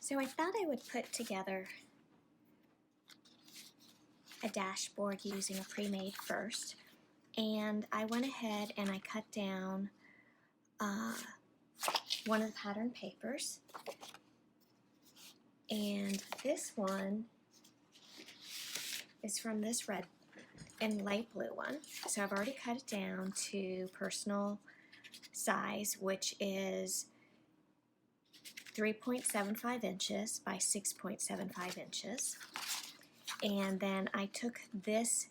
So I thought I would put together a dashboard using a pre-made first, and I went ahead and I cut down one of the pattern papers, and this one is from this red and light blue one. So I've already cut it down to personal size, which is 3.75 inches by 6.75 inches. And then I took this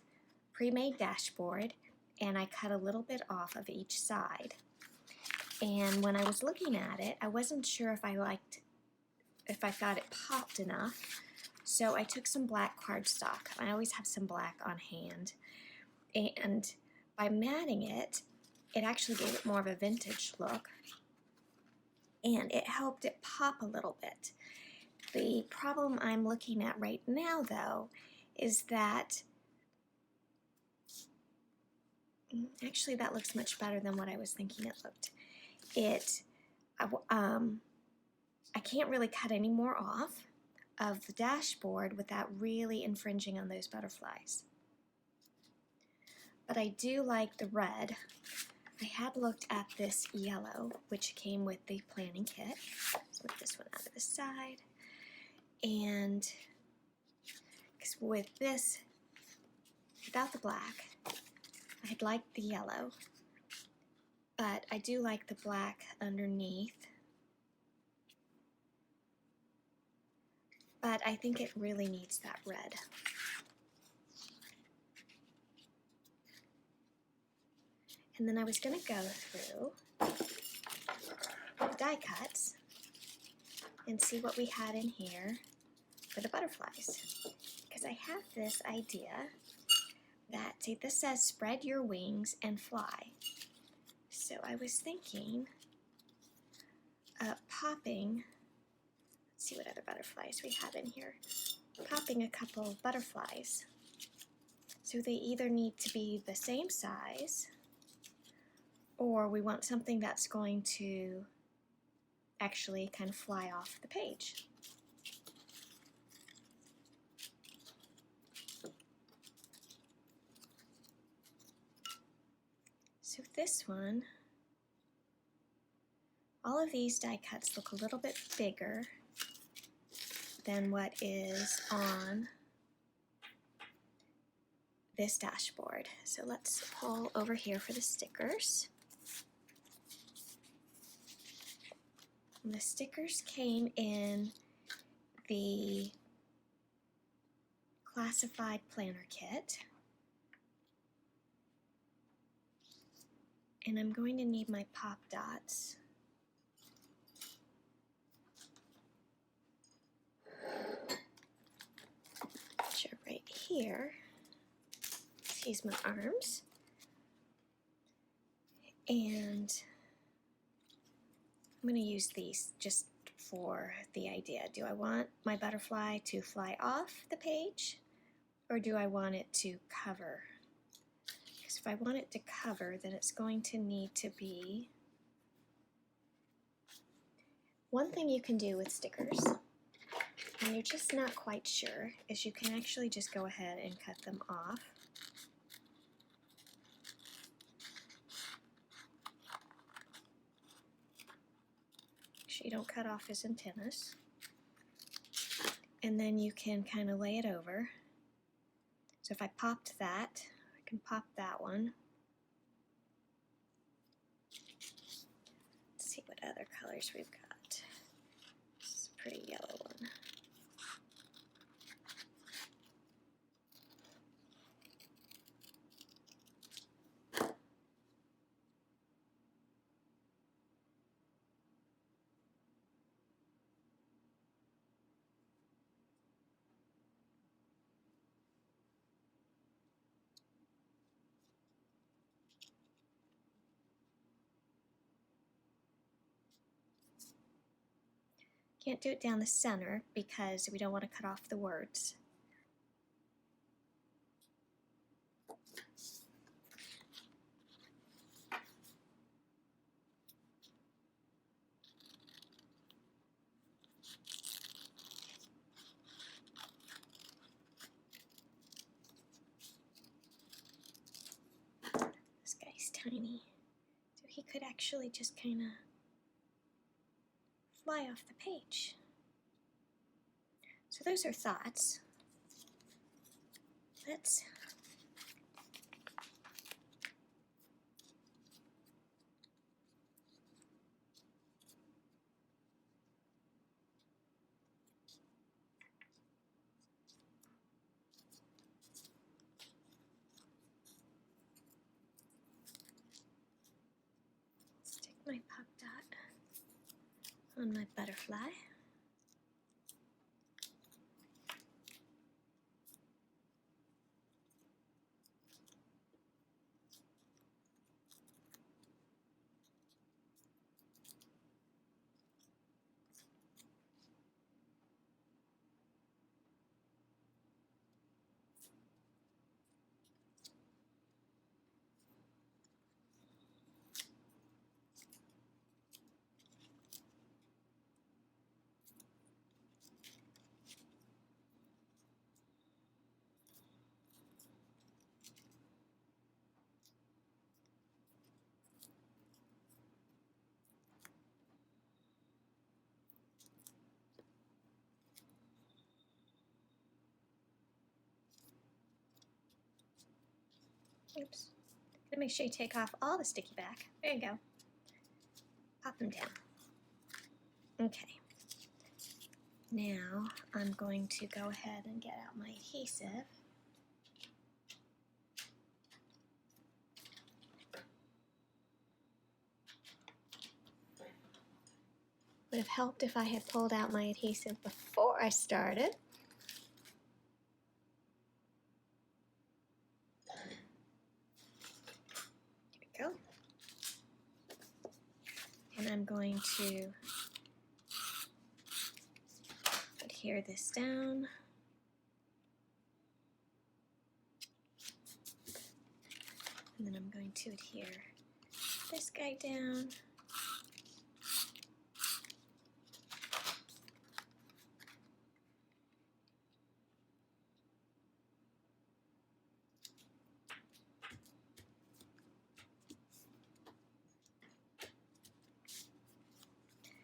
pre-made dashboard and I cut a little bit off of each side. And when I was looking at it, I wasn't sure if I thought it popped enough. So I took some black cardstock. I always have some black on hand. And by matting it, it actually gave it more of a vintage look. And it helped it pop a little bit. The problem I'm looking at right now, though, is that actually that looks much better than what I was thinking it looked. I can't really cut any more off of the dashboard without really infringing on those butterflies. But I do like the red. I had looked at this yellow, which came with the planning kit. Let's move this one out of the side. And with this, without the black, I'd like the yellow, but I do like the black underneath. But I think it really needs that red. And then I was going to go through the die cuts and see what we had in here for the butterflies. Because I have this idea that, see, this says spread your wings and fly. So I was thinking of popping, let's see what other butterflies we have in here, popping a couple of butterflies. So they either need to be the same size, or we want something that's going to actually kind of fly off the page. So this one, all of these die cuts look a little bit bigger than what is on this dashboard. So let's pull over here for the stickers. And the stickers came in the classified planner kit. And I'm going to need my pop dots. Which are right here. Excuse my arms. And I'm going to use these just for the idea. Do I want my butterfly to fly off the page, or do I want it to cover? Because if I want it to cover, then it's going to need to be... One thing you can do with stickers, and you're just not quite sure, is you can actually just go ahead and cut them off. You don't cut off his antennas, and then you can kind of lay it over. So if I popped that, I can pop that one. Let's see what other colors we've got. This is a pretty yellow one. Can't do it down the center because we don't want to cut off the words. tiny. So he could actually just kind of fly off the page. So those are thoughts. Let's stick my pop dot on my butterfly. Oops. Gotta make sure you take off all the sticky back. There you go. Pop them down. Okay. Now I'm going to go ahead and get out my adhesive. Would have helped if I had pulled out my adhesive before I started. There we go. And I'm going to adhere this down. And then I'm going to adhere this guy down.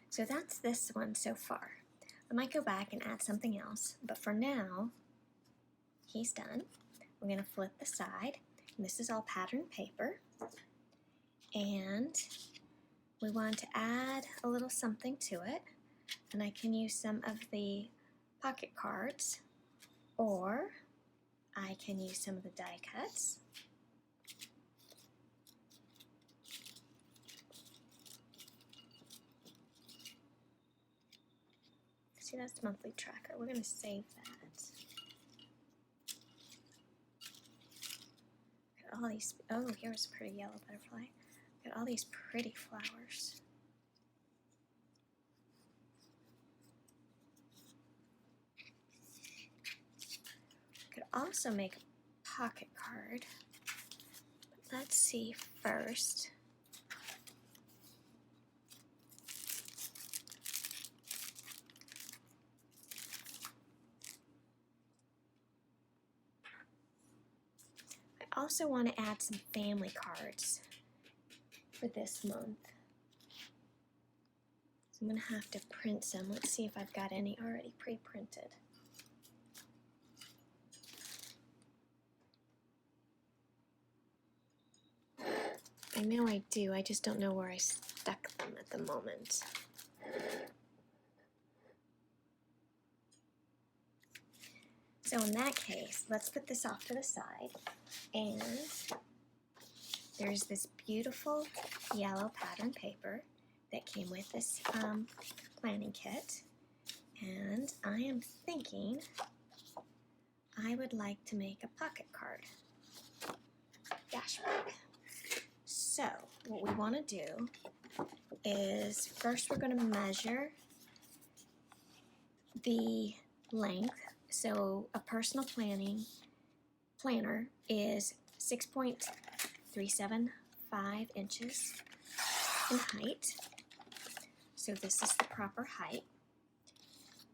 So that's this one so far. I might go back and add something else, but for now, he's done. We're going to flip the side, and this is all pattern paper. And we want to add a little something to it, and I can use some of the pocket cards, or I can use some of the die cuts. See, that's the monthly tracker. We're going to save that. Look at all these. Oh, here's a pretty yellow butterfly. Look at all these pretty flowers. Could also make a pocket card. But let's see first. I also want to add some family cards for this month. So I'm going to have to print some. Let's see if I've got any already pre-printed. I know I do, I just don't know where I stuck them at the moment. So in that case, let's put this off to the side, and there's this beautiful yellow pattern paper that came with this planning kit, and I am thinking I would like to make a pocket card dashboard. So what we want to do is first we're going to measure the length. So a personal planner is 6.375 inches in height. So this is the proper height.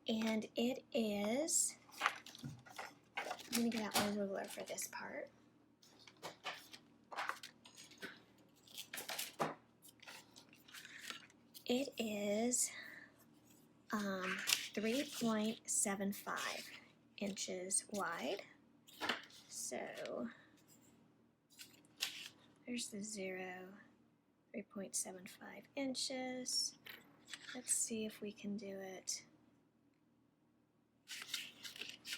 And it is, I'm going to get out my ruler for this part. It is 3.75 inches wide. So there's the 3.75 inches. Let's see if we can do it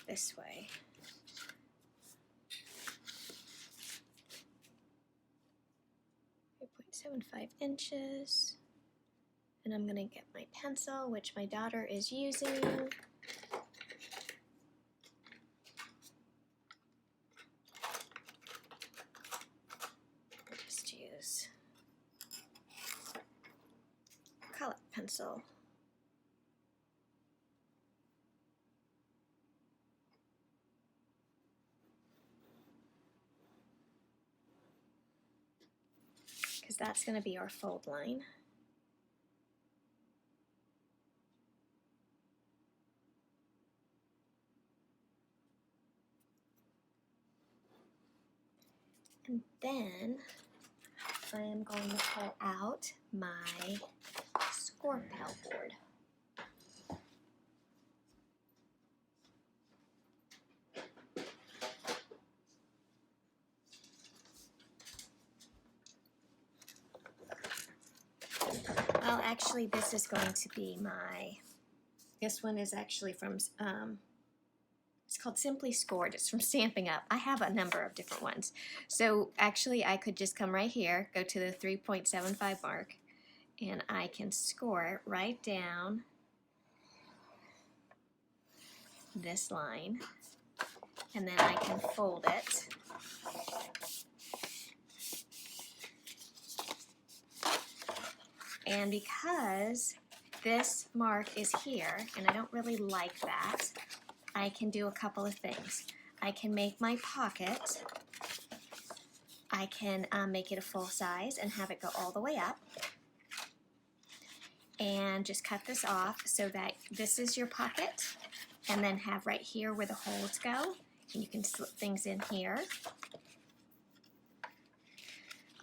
this way. .75 inches, and I'm going to get my pencil, which my daughter is using. I'll just use Scallop pencil. Because that's going to be our fold line. And then I am going to pull out my Scor-Tool board. Well, actually, this is going to be this one is actually from, it's called Simply Scored. It's from Stampin' Up. I have a number of different ones. So actually, I could just come right here, go to the 3.75 mark, and I can score right down this line, and then I can fold it. And because this mark is here, and I don't really like that, I can do a couple of things. I can make my pocket, I can make it a full size and have it go all the way up, and just cut this off so that this is your pocket, and then have right here where the holes go, and you can slip things in here.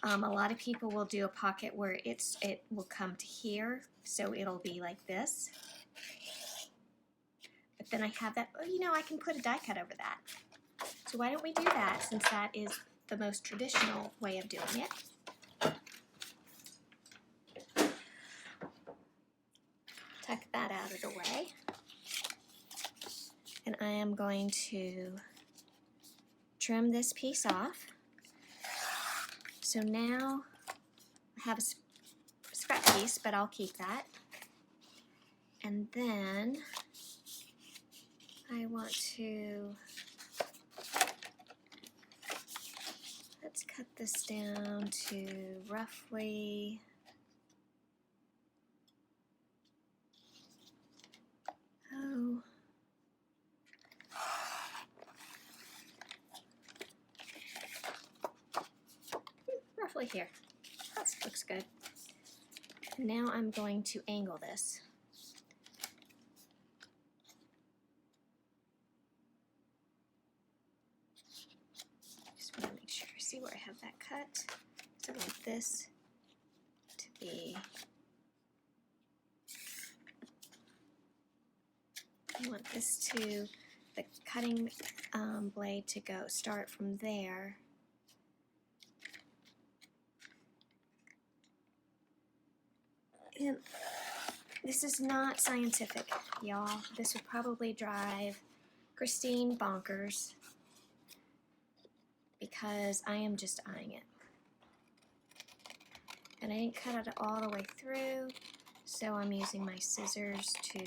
A lot of people will do a pocket where it will come to here, so it'll be like this. But then I have that, you know, I can put a die cut over that. So why don't we do that, since that is the most traditional way of doing it. Tuck that out of the way. And I am going to trim this piece off. So now I have a scrap piece, but I'll keep that. And then I want to, let's cut this down to roughly, roughly here. That looks good. And now I'm going to angle this. Just want to make sure, see where I have that cut. So I want this to be, I want this to, the cutting blade to go, start from there. And this is not scientific, y'all. This would probably drive Christine bonkers because I am just eyeing it. And I didn't cut it all the way through, so I'm using my scissors to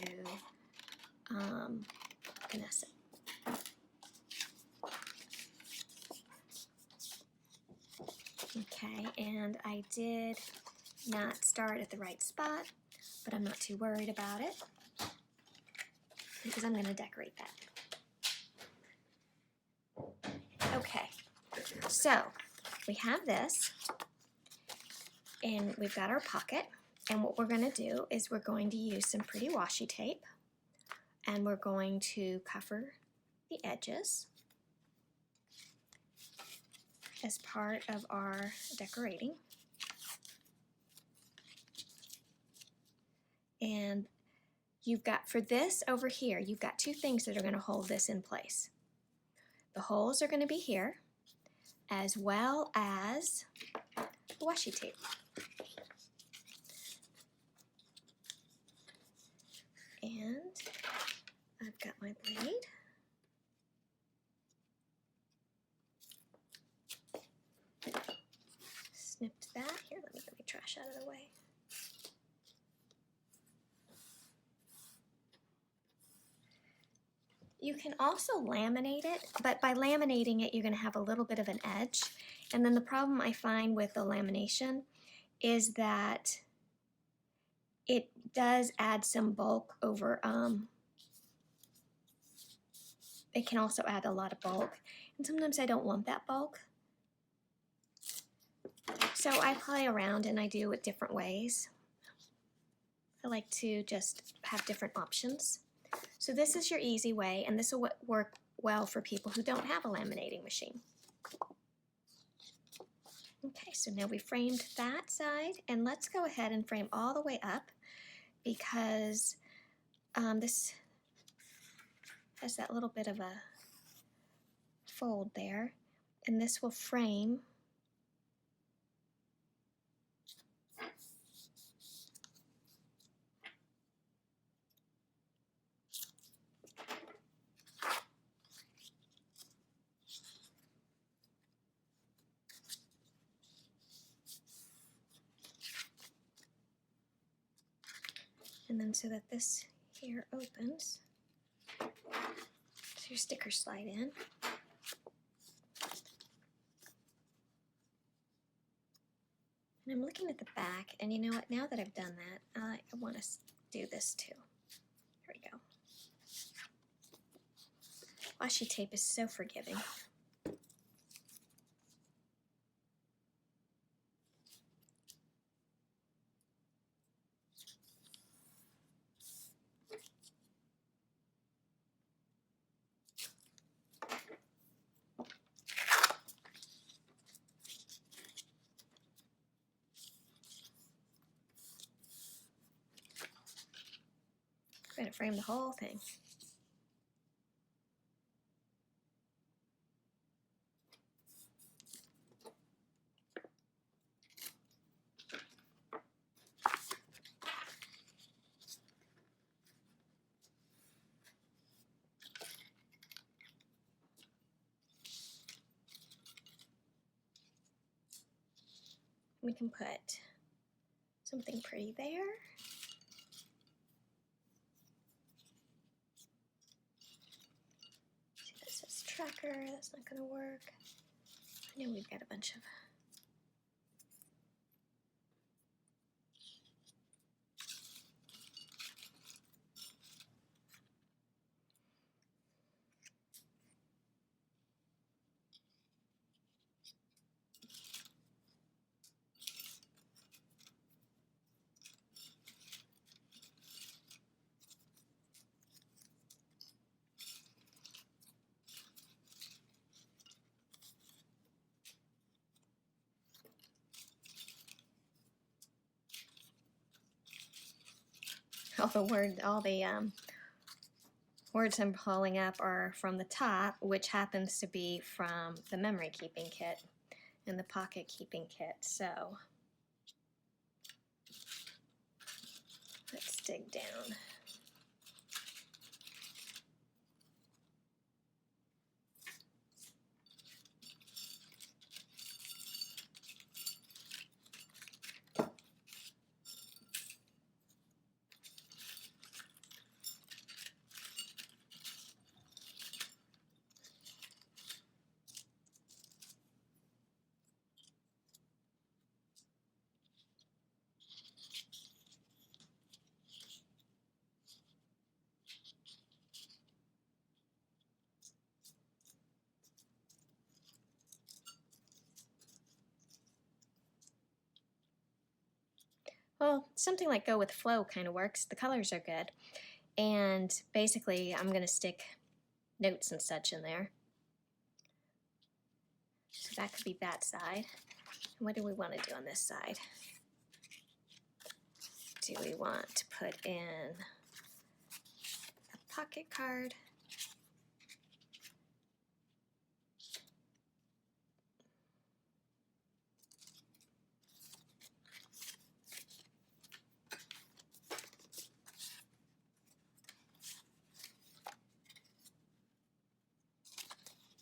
finesse it. Okay, and I did not start at the right spot, but I'm not too worried about it because I'm going to decorate that. Okay, so we have this, and we've got our pocket, and what we're going to do is we're going to use some pretty washi tape, and we're going to cover the edges as part of our decorating. And you've got, for this over here, you've got two things that are going to hold this in place. The holes are going to be here, as well as the washi tape. And I've got my blade. Snipped that. Here, let me get my trash out of the way. You can also laminate it, but by laminating it, you're going to have a little bit of an edge. And then the problem I find with the lamination is that it does add some bulk over, it can also add a lot of bulk. And sometimes I don't want that bulk. So I play around and I do it different ways. I like to just have different options. So this is your easy way, and this will work well for people who don't have a laminating machine. Okay, so now we framed that side, and let's go ahead and frame all the way up because this has that little bit of a fold there, and this will frame and then so that this here opens, so your stickers slide in. And I'm looking at the back, and you know what, now that I've done that, I want to do this too. There we go. Washi tape is so forgiving. I'm going to frame the whole thing. We can put something pretty there. See, that says tracker. That's not going to work. I know we've got a bunch of all the words I'm pulling up are from the top, which happens to be from the memory keeping kit and the pocket keeping kit. So let's dig down. Well, something like Go With Flow kind of works. The colors are good. And basically, I'm going to stick notes and such in there. So that could be that side. And what do we want to do on this side? do we want to put in a pocket card?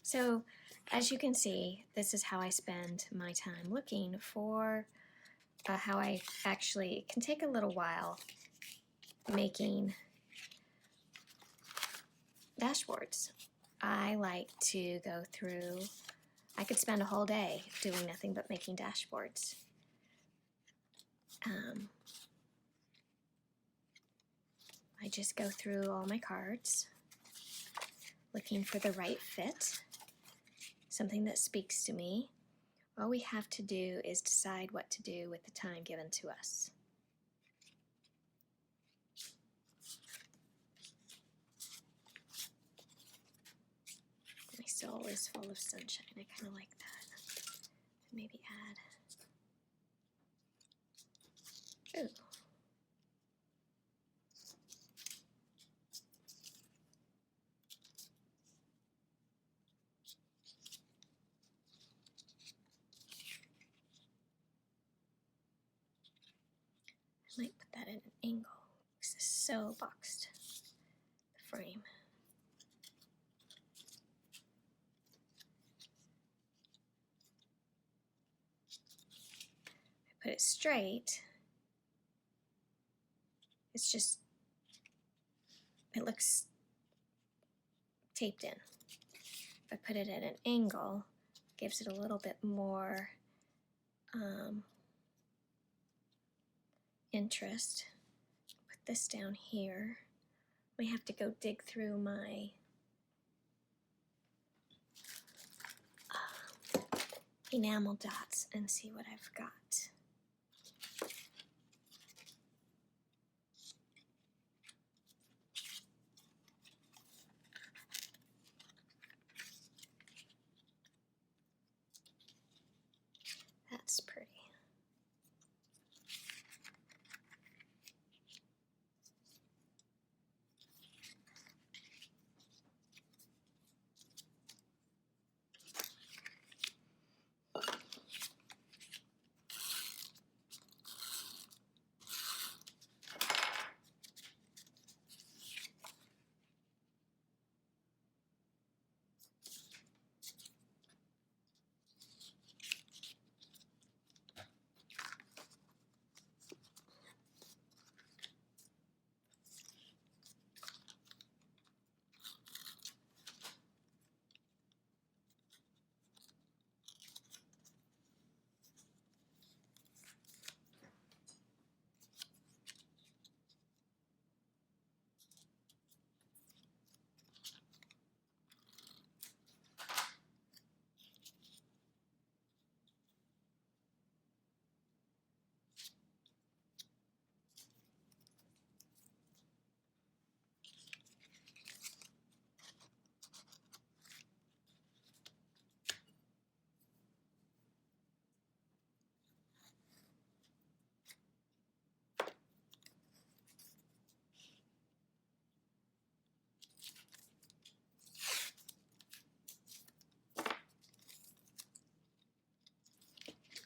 So as you can see, this is how I spend my time looking for how I actually can take a little while making dashboards. I like to go through, I could spend a whole day doing nothing but making dashboards. I just go through all my cards, looking for the right fit, something that speaks to me. All we have to do is decide what to do with the time given to us. My soul is full of sunshine. I kind of like that. Maybe add. Ooh. I might put that at an angle. This is so boxed, the frame. I put it straight. It's just, it looks taped in. If I put it at an angle, it gives it a little bit more interest. Put this down here. I have to go dig through my enamel dots and see what I've got. That's pretty.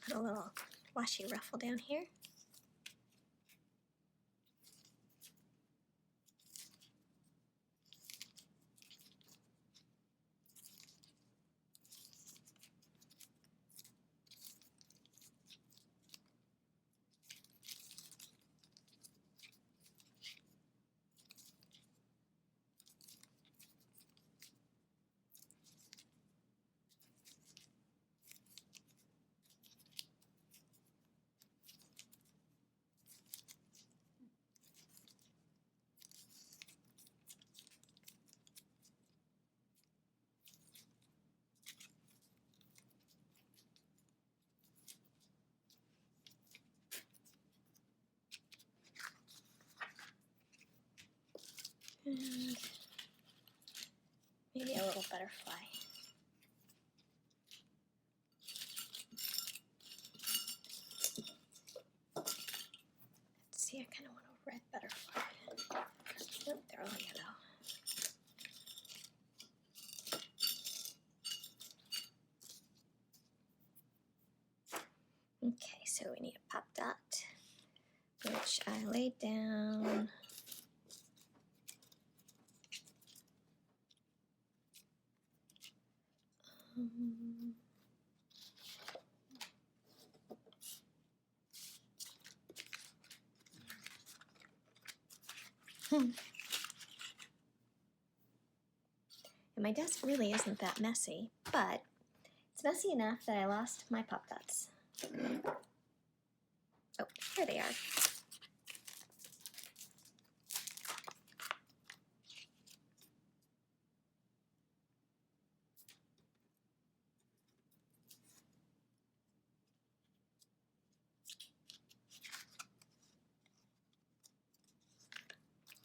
Put a little washi ruffle down here. And maybe a little butterfly. Let's see, I kind of so we need a pop dot, which I laid down. And my desk really isn't that messy, but it's messy enough that I lost my pop dots. Oh, here they are.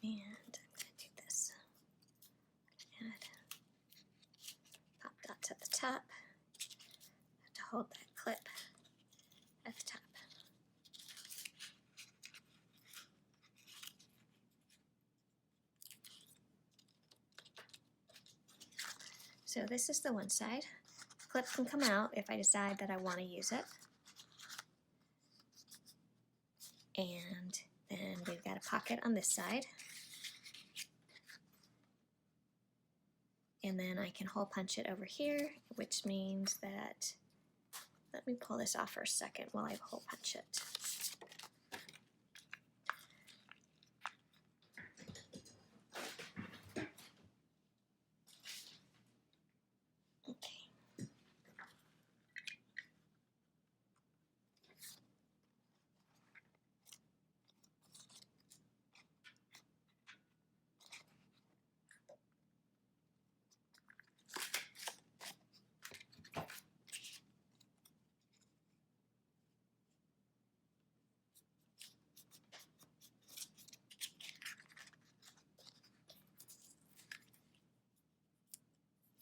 And I'm going to do this. Add pop dots at the top. I have to hold that clip at the top. So this is the one side. The clip can come out if I decide that I want to use it. And then we've got a pocket on this side. And then I can hole punch it over here, which means that, let me pull this off for a second while I hole punch it. Okay.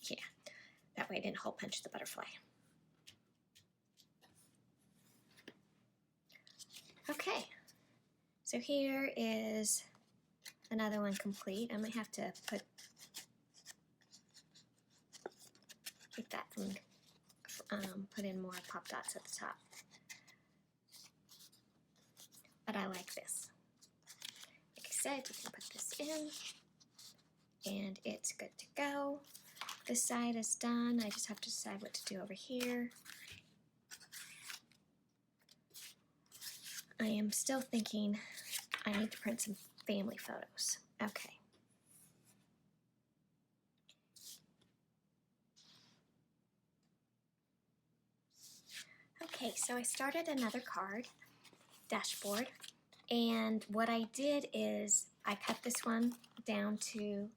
Yeah, that way I didn't hole punch the butterfly. Okay, so here is another one complete. I might have to keep that from put in more pop dots at the top. But I like this. Like I said, you can put this in, and it's good to go. This side is done. I just have to decide what to do over here. I am still thinking I need to print some family photos. Okay. Okay, so I started another card, dashboard, and what I did is I cut this one down to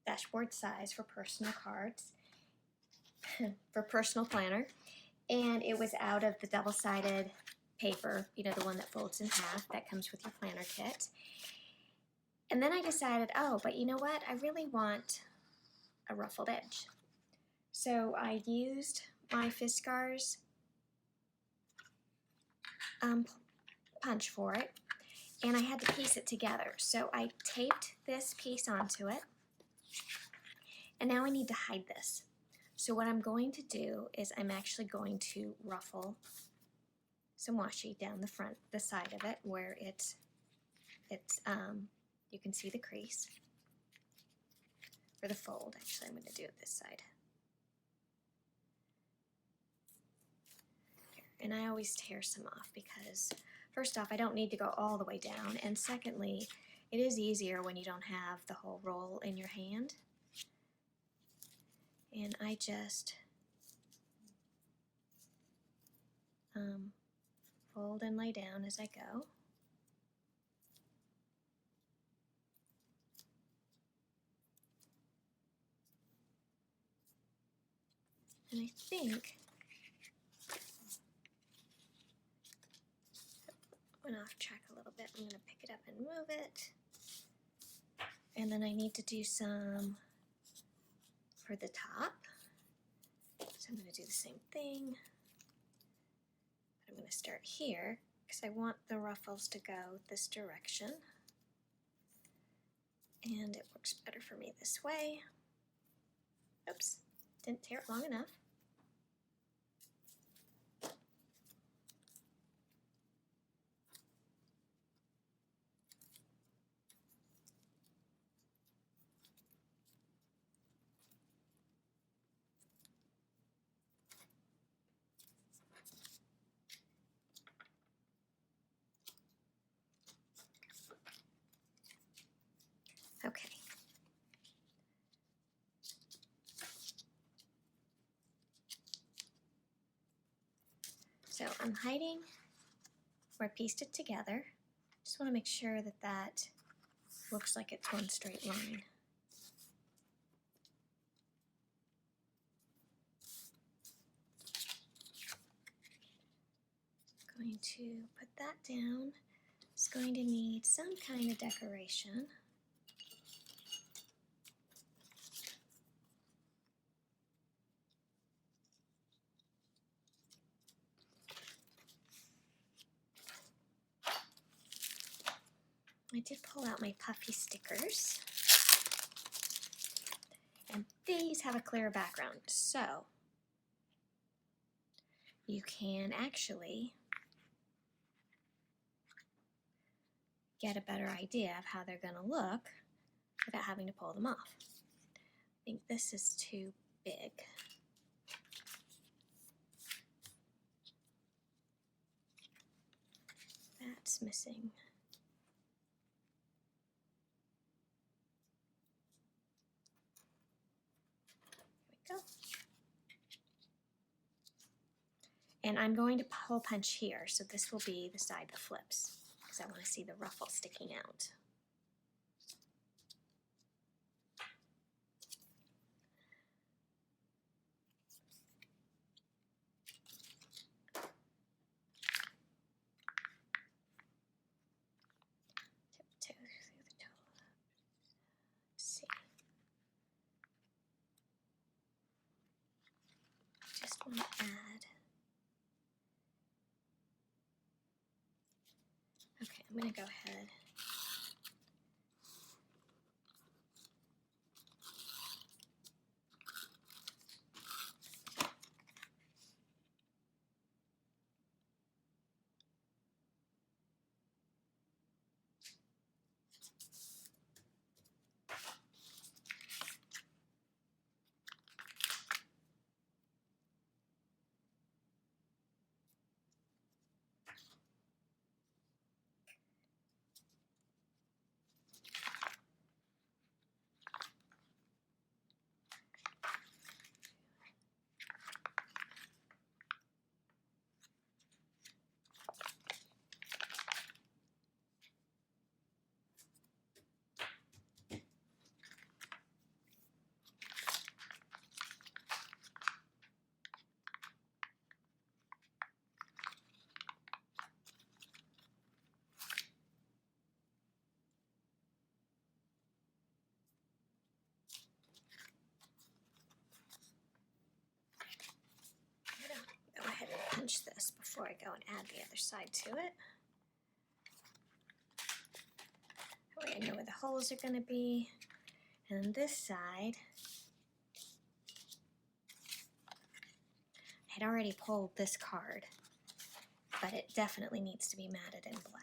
dashboard size for personal cards, for personal planner, and it was out of the double-sided paper, you know, the one that folds in half that comes with your planner kit. And then I decided, oh, but you know what? I really want a ruffled edge. So I used my Fiskars punch for it, and I had to piece it together. So I taped this piece onto it, and now I need to hide this. So what I'm going to do is I'm actually going to ruffle some washi down the front, the side of it, where it's you can see the crease, or the fold. Actually, I'm going to do it this side. And I always tear some off because, first off, I don't need to go all the way down, and secondly, it is easier when you don't have the whole roll in your hand. And I just fold and lay down as I go. And I think went off track a little bit. I'm going to pick it up and move it. And then I need to do some for the top. So I'm going to do the same thing. But I'm going to start here because I want the ruffles to go this direction. And it works better for me this way. Oops, didn't tear it long enough. I'm hiding where I pieced it together. Just want to make sure that that looks like it's one straight line. Going to put that down. It's going to need some kind of decoration. I did pull out my puffy stickers. And these have a clear background, so you can actually get a better idea of how they're going to look without having to pull them off. I think this is too big. That's missing. There we go. And I'm going to hole punch here, so this will be the side that flips, because I want to see the ruffle sticking out. Tiptoe through the tulip. Let's see. Just want to add. Okay, I'm going to go ahead. Go ahead and punch this before I go and add the other side to it. That way I know where the holes are going to be. And on this side, I had already pulled this card, but it definitely needs to be matted in black.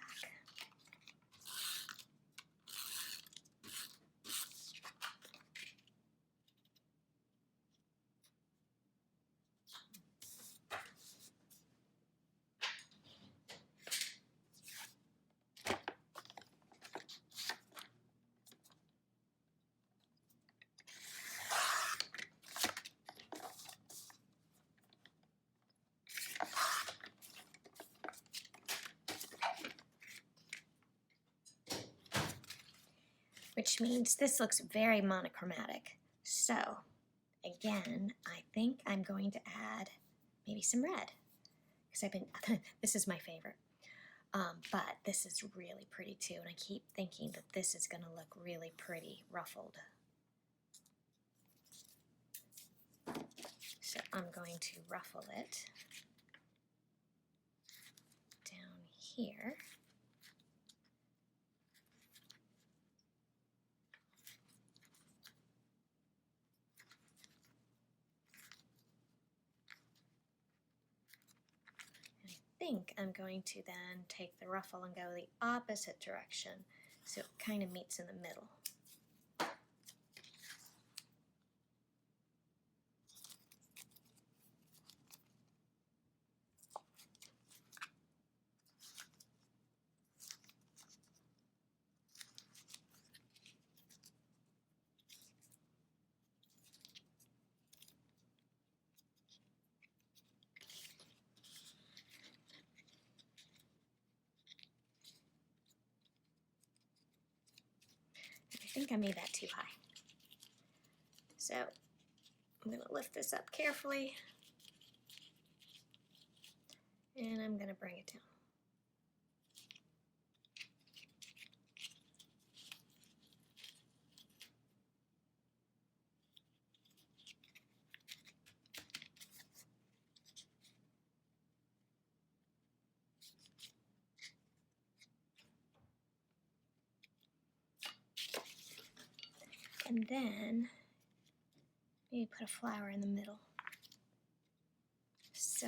Which means this looks very monochromatic. So, again, I think I'm going to add maybe some red. Because I've been, this is my favorite. But this is really pretty too, and I keep thinking that this is going to look really pretty ruffled. So I'm going to ruffle it down here. I think I'm going to then take the ruffle and go the opposite direction so it kind of meets in the middle. think I made that too high. So I'm going to lift this up carefully, and I'm going to bring it down. And then maybe put a flower in the middle. So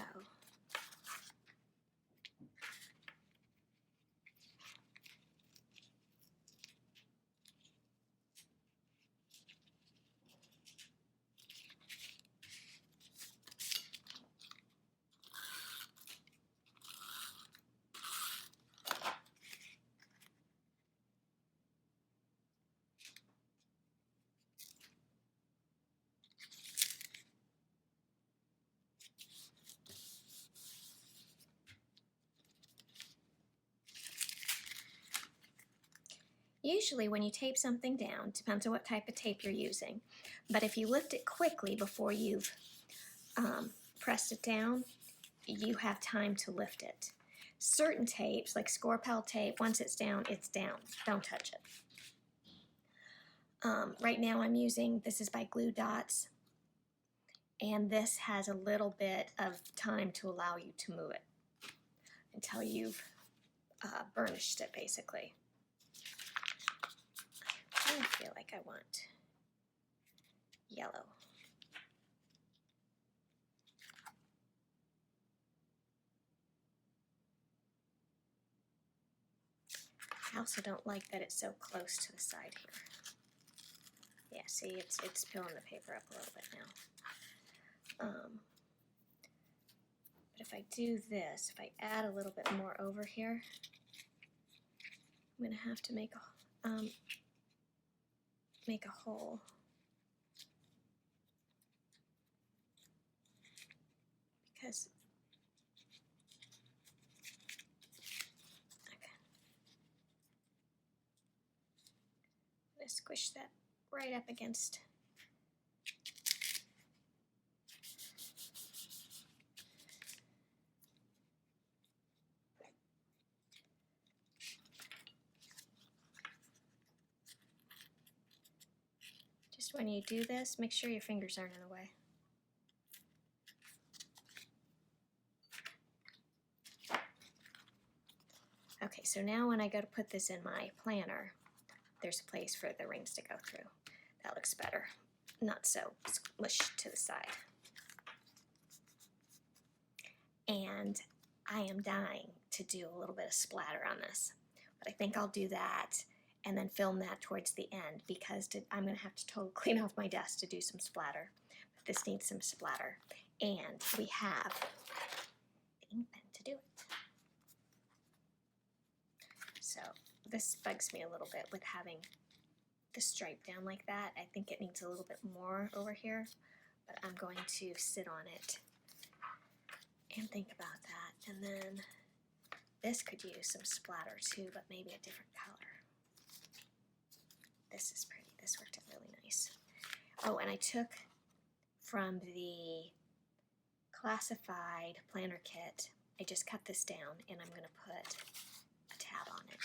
usually when you tape something down, depends on what type of tape you're using, but if you lift it quickly before you've pressed it down, you have time to lift it. Certain tapes, like Scor-Tool tape, once it's down, don't touch it. Right now I'm using, this is by Glue Dots, and this has a little bit of time to allow you to move it until you've burnished it, basically. I feel like I want yellow. I also don't like that it's so close to the side here. Yeah, see, it's peeling the paper up a little bit now. But if I do this, if I add a little bit more over here, I'm going to have to make a hole. Because okay. I'm going to squish that right up against just when you do this, make sure your fingers aren't in the way. Okay, so now when I go to put this in my planner, there's a place for the rings to go through. That looks better, not so smushed to the side. And I am dying to do a little bit of splatter on this, but I think I'll do that and then film that towards the end, because I'm going to have to totally clean off my desk to do some splatter. But this needs some splatter, and we have the ink pen to do it. So this bugs me a little bit with having the stripe down like that. I think it needs a little bit more over here, but I'm going to sit on it and think about that. And then this could use some splatter too, but maybe a different color. This is pretty. This worked out really nice. Oh, and I took from the classified planner kit, I just cut this down and I'm going to put a tab on it.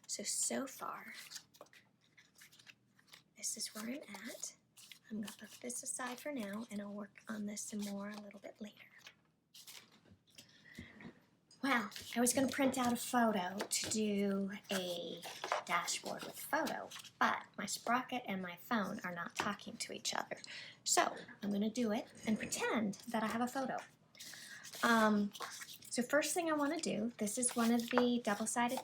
So far, this is where I'm at. I'm going to put this aside for now, and I'll work on this some more a little bit later. Well, I was going to print out a photo to do a dashboard with photo, but my sprocket and my phone are not talking to each other. So I'm going to do it and pretend that I have a photo. So first thing I want to do, this is one of the double-sided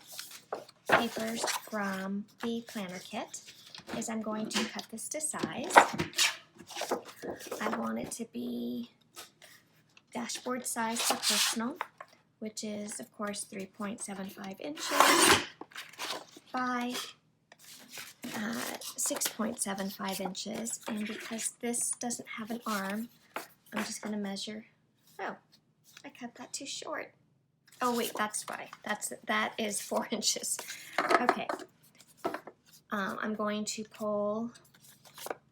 papers from the planner kit, is I'm going to cut this to size. I want it to be dashboard size for personal, which is, of course, 3.75 inches by 6.75 inches. And because this doesn't have an arm, I'm just going to measure. Oh, I cut that too short. Oh wait, that's why. That is 4 inches. Okay. I'm going to pull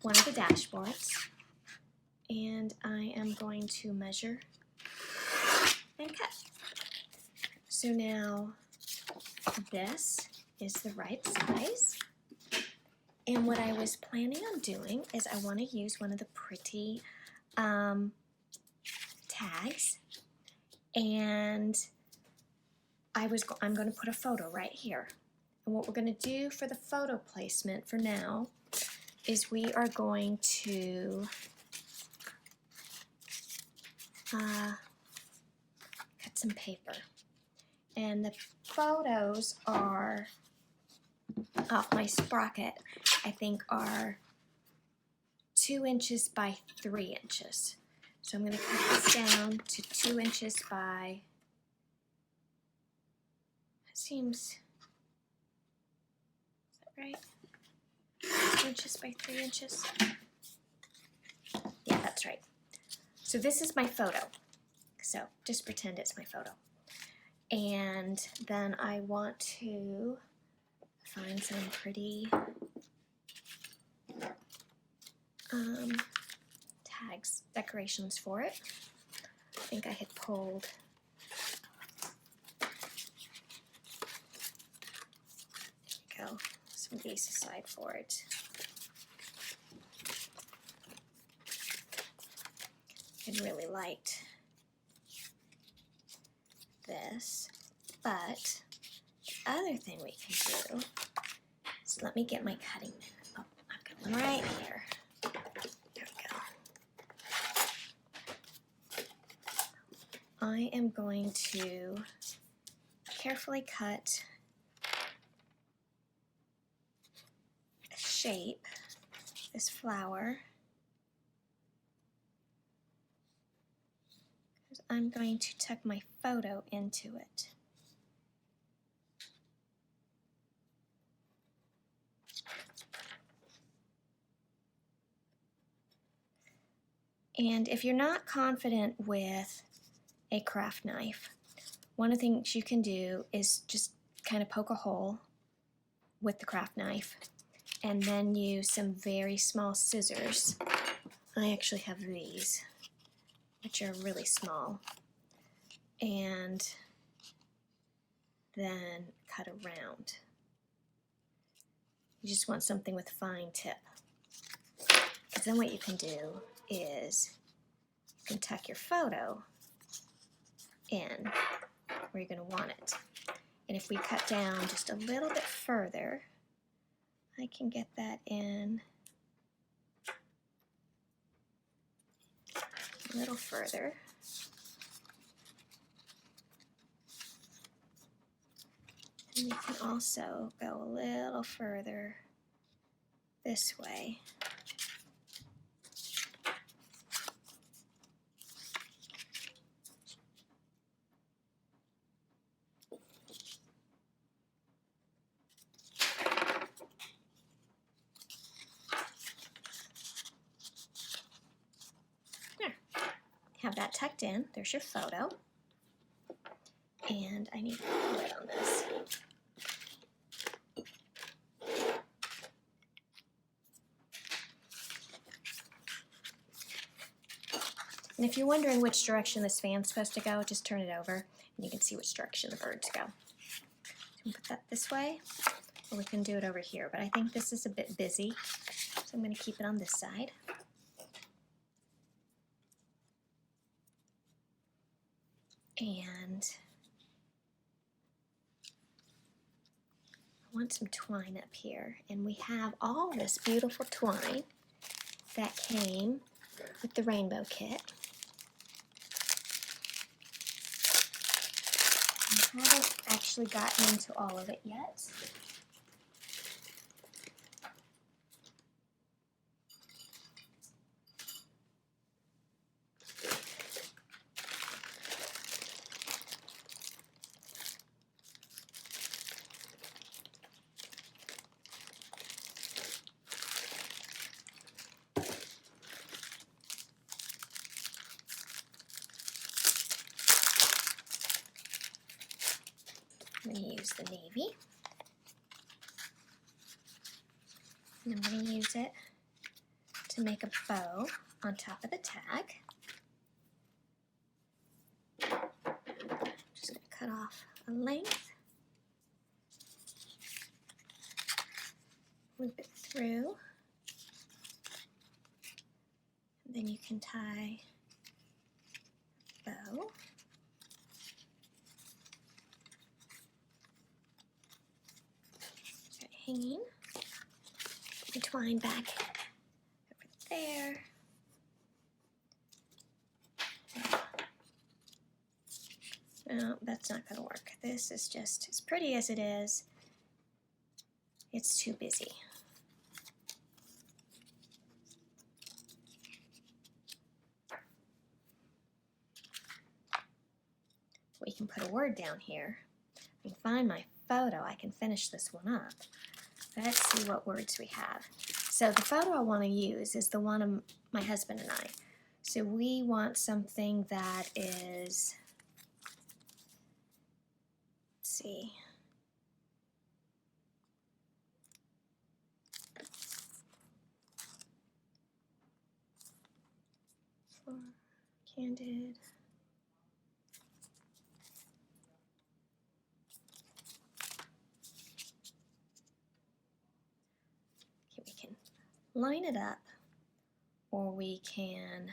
one of the dashboards, and I am going to measure and cut. So now this is the right size. And what I was planning on doing is I want to use one of the pretty tags, and I'm going to put a photo right here. And what we're going to do for the photo placement for now is we are going to cut some paper. And the photos are off my sprocket, I think are 2 inches by 3 inches. So I'm going to cut this down to 2 inches by, that seems, is that right? 2 inches by 3 inches? Yeah, that's right. So this is my photo. So just pretend it's my photo. And then I want to find some pretty tags, decorations for it. I think I had pulled some of these aside for it. I really liked this, but the other thing we can do is, let me get my cutting. Oh, I've got one right here. There we go. I am going to carefully cut a shape, this flower. I'm going to tuck my photo into it. And if you're not confident with a craft knife, one of the things you can do is just kind of poke a hole with the craft knife and then use some very small scissors. I actually have these, which are really small, and then cut around. You just want something with a fine tip, because then what you can do is you can tuck your photo in where you're going to want it. And if we cut down just a little bit further, I can get that in a little further. And we can also go a little further this way. There. Have that tucked in. There's your photo. And I need to put a lid on this. And if you're wondering which direction this fan's supposed to go, just turn it over and you can see which direction the birds go. So we can put that this way, or we can do it over here, but I think this is a bit busy, so I'm going to keep it on this side. And I want some twine up here, and we have all this beautiful twine that came with the rainbow kit. I haven't actually gotten into all of it yet. I'm going to use the navy. And I'm going to use it to make a bow on top of the tag. Just going to cut off a length, loop it through, and then you can tie a bow. Got it hanging. The twine back over there. No, that's not going to work. This is just as pretty as it is. It's too busy. We can put a word down here. I can find my photo. I can finish this one up. Let's see what words we have. So the photo I want to use is the one of my husband and I. So we want something that is, let's see, for candid. Okay, we can line it up, or we can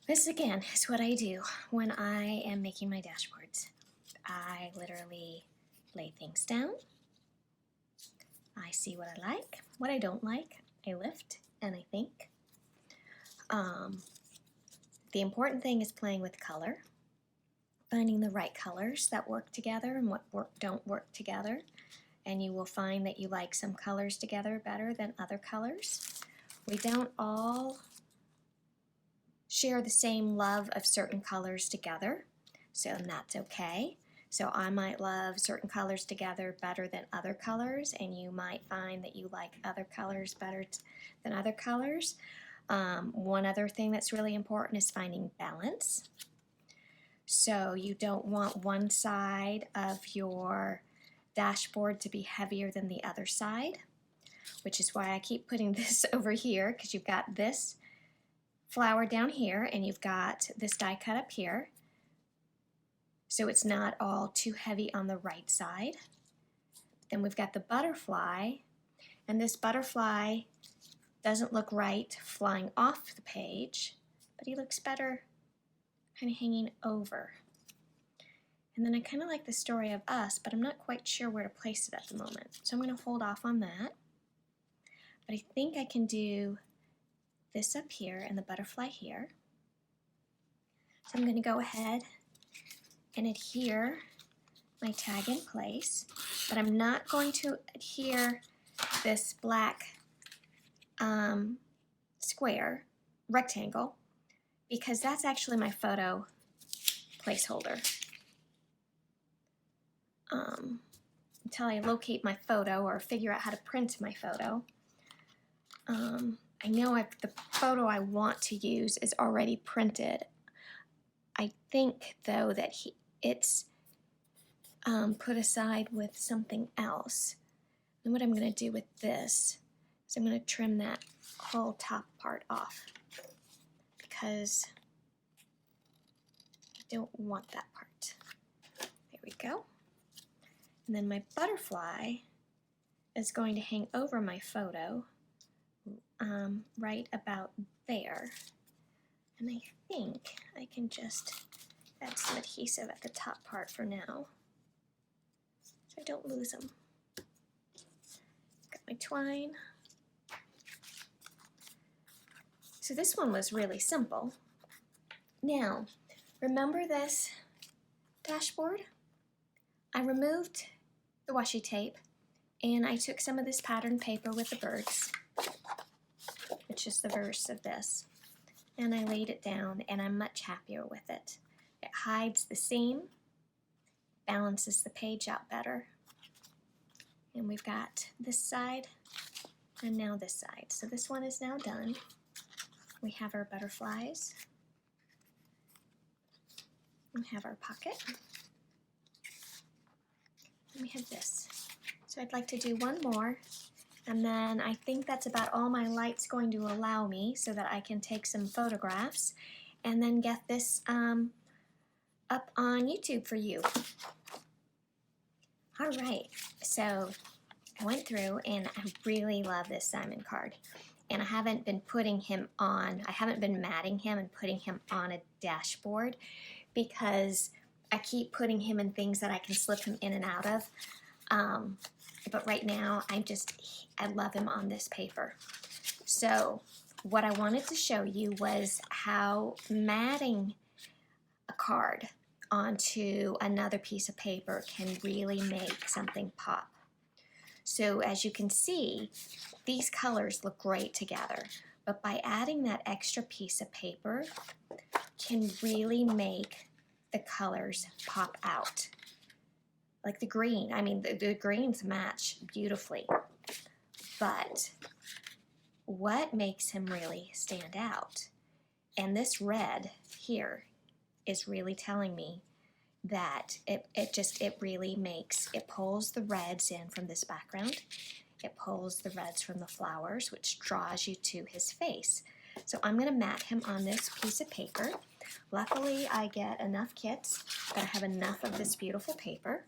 This again is what I do when I am making my dashboards. I literally lay things down. I see what I like, what I don't like. I lift and I think. The important thing is playing with color, finding the right colors that work together and what don't work together. And you will find that you like some colors together better than other colors. We don't all share the same love of certain colors together, so that's okay. So I might love certain colors together better than other colors, and you might find that you like other colors better than other colors. One other thing that's really important is finding balance. So you don't want one side of your dashboard to be heavier than the other side, which is why I keep putting this over here, because you've got this flower down here and you've got this die cut up here, so it's not all too heavy on the right side. Then we've got the butterfly, and this butterfly doesn't look right flying off the page, but he looks better kind of hanging over. And then I kind of like the story of us, but I'm not quite sure where to place it at the moment, so I'm going to hold off on that. But I think I can do this up here and the butterfly here. So I'm going to go ahead and adhere my tag in place, but I'm not going to adhere this black square rectangle, because that's actually my photo placeholder. until I locate my photo or figure out how to print my photo. I know the photo I want to use is already printed. I think, though, that it's put aside with something else. And what I'm going to do with this is I'm going to trim that whole top part off because I don't want that part. There we go. And then my butterfly is going to hang over my photo right about there. And I think I can just add some adhesive at the top part for now so I don't lose them. Got my twine. So this one was really simple. Now, remember this dashboard? I removed the washi tape and I took some of this pattern paper with the birds, which is the verse of this, and I laid it down, and I'm much happier with it. It hides the seam, balances the page out better. And we've got this side and now this side. So this one is now done. We have our butterflies. We have our pocket. And we have this. So I'd like to do one more, and then I think that's about all my light's going to allow me so that I can take some photographs and then get this up on YouTube for you. All right, so I went through and I really love this Simon card. And I haven't been putting him on, I haven't been matting him and putting him on a dashboard because I keep putting him in things that I can slip him in and out of. But right now, I love him on this paper. So what I wanted to show you was how matting a card onto another piece of paper can really make something pop. So as you can see, these colors look great together, but by adding that extra piece of paper can really make the colors pop out. Like the green, I mean, the greens match beautifully, but what makes him really stand out? And this red here is really telling me that it really makes, it pulls the reds in from this background, it pulls the reds from the flowers, which draws you to his face. So I'm going to mat him on this piece of paper. Luckily, I get enough kits that I have enough of this beautiful paper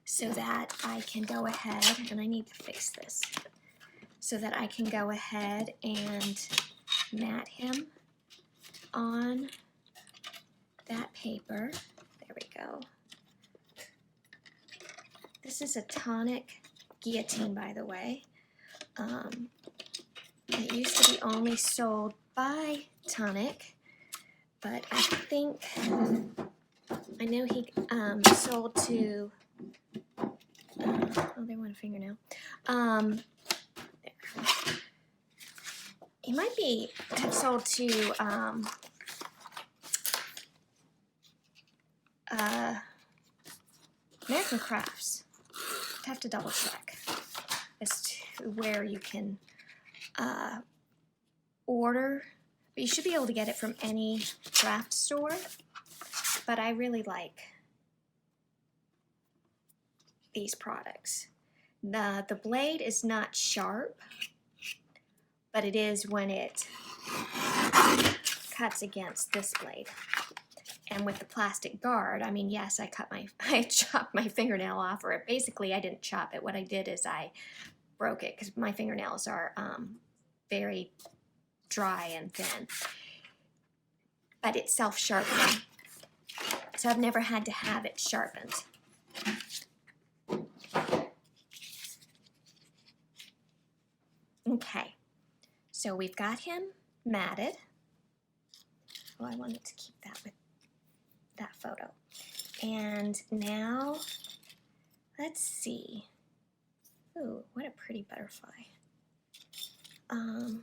so that I can go ahead, and I need to fix this, so that I can go ahead and mat him on that paper. There we go. This is a tonic guillotine, by the way. It used to be only sold by Tonic, but I think, I know he sold to, oh, they want a fingernail. He might be sold to American Crafts. I have to double check as to where you can order, but you should be able to get it from any craft store. But I really like these products. The blade is not sharp, but it is when it cuts against this blade. And with the plastic guard, I mean, yes, I chopped my fingernail off, or basically I didn't chop it. What I did is I broke it because my fingernails are very dry and thin. But it's self-sharpening, so I've never had to have it sharpened. Okay, so we've got him matted. Oh, I wanted to keep that with that photo. And now, let's see. Ooh, what a pretty butterfly. Oh,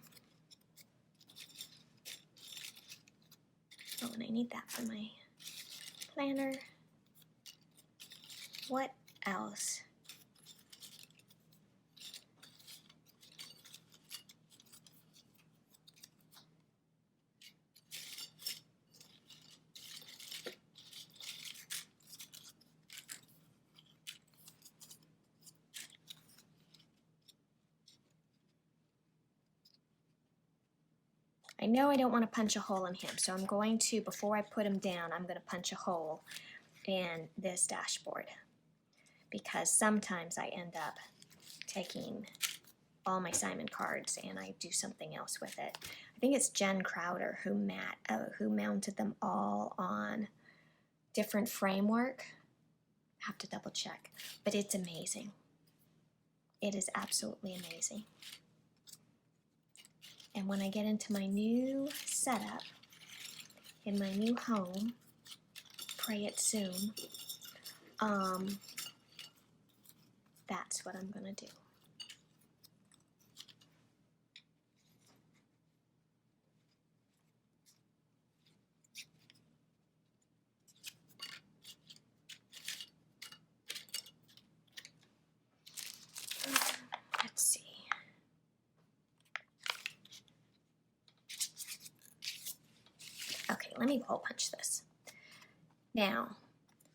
and I need that for my planner. what else? I know I don't want to punch a hole in him, so I'm going to, before I put him down, I'm going to punch a hole in this dashboard, because sometimes I end up taking all my Simon cards and I do something else with it. I think it's Jen Crowder who mounted them all on different framework. I have to double check, but it's amazing. It is absolutely amazing. And when I get into my new setup, in my new home, pray it soon, that's what I'm going to do. Let's see. Okay, let me hole punch this. Now,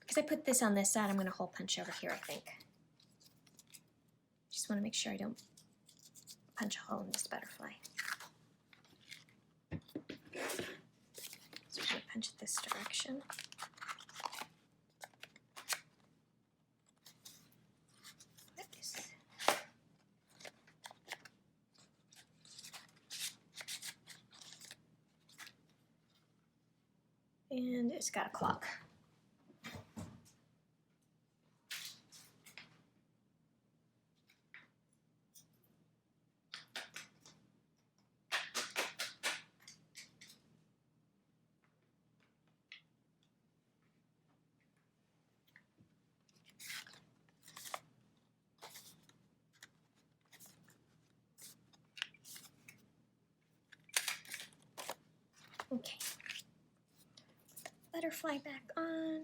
because I put this on this side, I'm going to hole punch over here, I think. Just want to make sure I don't punch a hole in this butterfly. So I'm going to punch it this direction. And it's got a clock. Okay. Butterfly back on,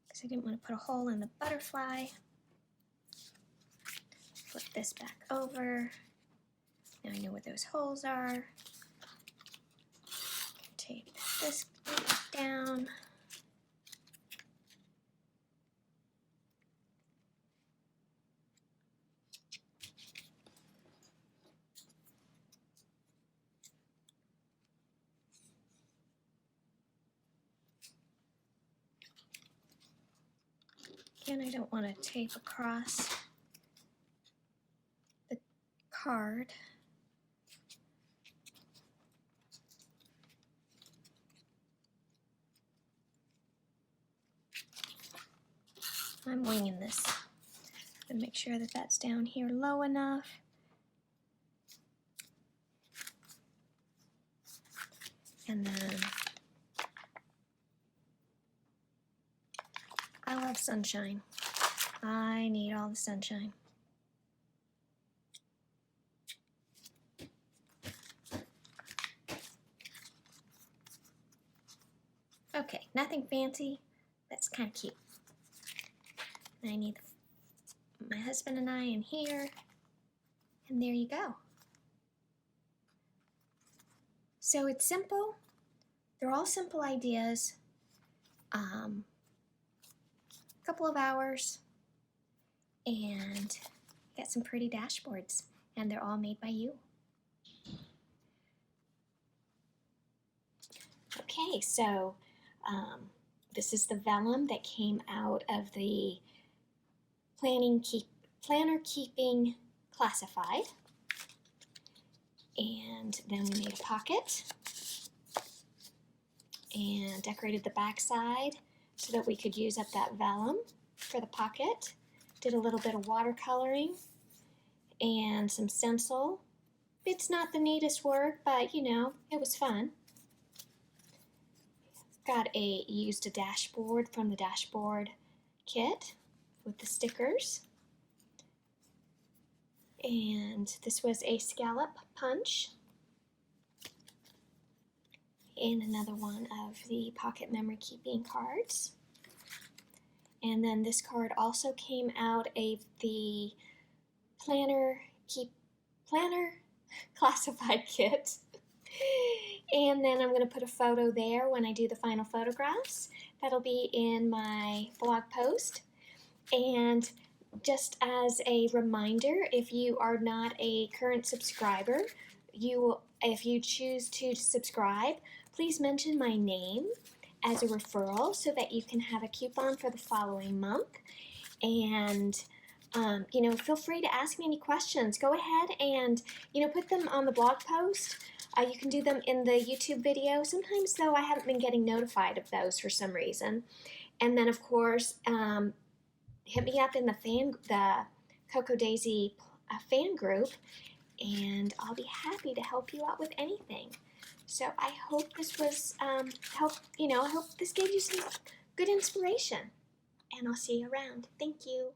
because I didn't want to put a hole in the butterfly. Flip this back over. Now I know where those holes are. Tape this down. Again, I don't want to tape across the card. I'm winging this. And make sure that that's down here low enough. And then I love sunshine. I need all the sunshine. Okay, nothing fancy. That's kind of cute. I need my husband and I in here. And there you go. So it's simple. They're all simple ideas. Couple of hours. And get some pretty dashboards. And they're all made by you. Okay, so this is the vellum that came out of the Planner Keeping Classified. And then we made a pocket and decorated the back side so that we could use up that vellum for the pocket. Did a little bit of watercoloring and some stencil. It's not the neatest work, but you know, it was fun. Used a dashboard from the dashboard kit with the stickers. And this was a scallop punch. And another one of the pocket memory keeping cards. And then this card also came out of the planner classified kit. And then I'm going to put a photo there when I do the final photographs. That'll be in my blog post. And just as a reminder, if you are not a current subscriber, if you choose to subscribe, please mention my name as a referral so that you can have a coupon for the following month. And feel free to ask me any questions. Go ahead and put them on the blog post. You can do them in the YouTube video. Sometimes, though, I haven't been getting notified of those for some reason. And then, of course, hit me up in the Cocoa Daisy fan group, and I'll be happy to help you out with anything. So I hope this was I hope this gave you some good inspiration, and I'll see you around. Thank you.